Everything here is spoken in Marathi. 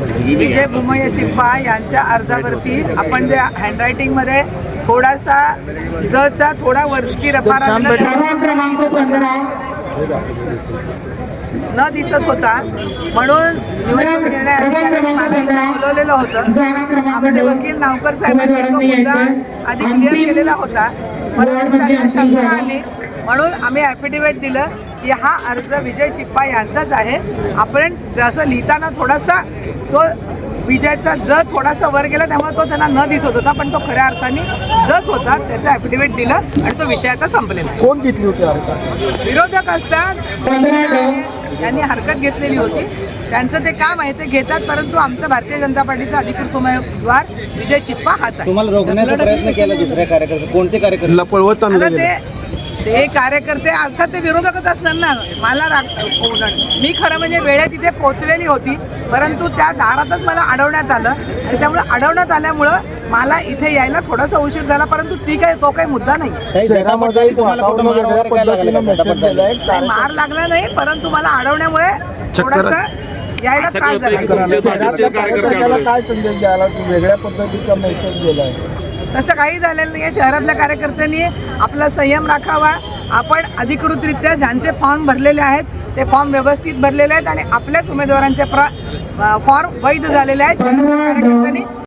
विजय भुमय्या चिप्पा यांच्या अर्जावरती आपण जे हँडरायटिंगमध्ये थोडासा जचा थोडा वरती रफार न दिसत होता म्हणून निवडणूक निर्णय अधिकाऱ्यांनी मला इथं बोलवलेलं होतं। आमचे वकील नावकर साहेबांनी तो मुद्दा आधी क्लिअर केलेला होता, परंतु त्यांना शंका आली म्हणून आम्ही ॲफिडेव्हिट दिलं की हा अर्ज विजय चिप्पा यांचाच आहे। आपण जसं लिहिताना थोडासा तो विजयचा ज थोडासा वर गेला त्यामुळे तो त्यांना न दिसत होता, पण तो खऱ्या अर्थाने जच होता। त्याचं ॲफिडेव्हिट दिलं आणि तो विषय आता संपलेला आहे। कोण घेतली होती हरकत? विरोधक असतात त्यांनी हरकत घेतलेली होती, त्यांचं ते काम आहे ते घेतात, परंतु आमचा भारतीय जनता पार्टीचा अधिकृत उमेदवार विजय चिप्पा हाच आहे। तुम्हाला रोखण्याचा प्रयत्न केला दुसऱ्या कार्यकर्ते, कोणते कार्यकर्ते पळवत ते कार्यकर्ते अर्थात ते विरोधकच असणार ना। मला मी खरं म्हणजे वेळेत तिथे पोहोचलेली होती, परंतु त्या दारातच मला अडवण्यात आलं आणि त्यामुळे अडवण्यात आल्यामुळं मला इथे यायला थोडासा उशीर झाला, परंतु तो काही मुद्दा नाही। मार लागला नाही, परंतु मला अडवण्यामुळे थोडासा यायला त्रास झाला। काय संदेश द्यायला वेगळ्या पद्धतीचा मेसेज दिलाय? तसं काही झालेलं नाही आहे। शहरातल्या कार्यकर्त्यांनी आपला संयम राखावा। आपण अधिकृतरित्या ज्यांचे फॉर्म भरलेले आहेत ते फॉर्म व्यवस्थित भरलेले आहेत आणि आपल्याच उमेदवारांचे फॉर्म वैध झालेले आहेत। कार्यकर्त्यांनी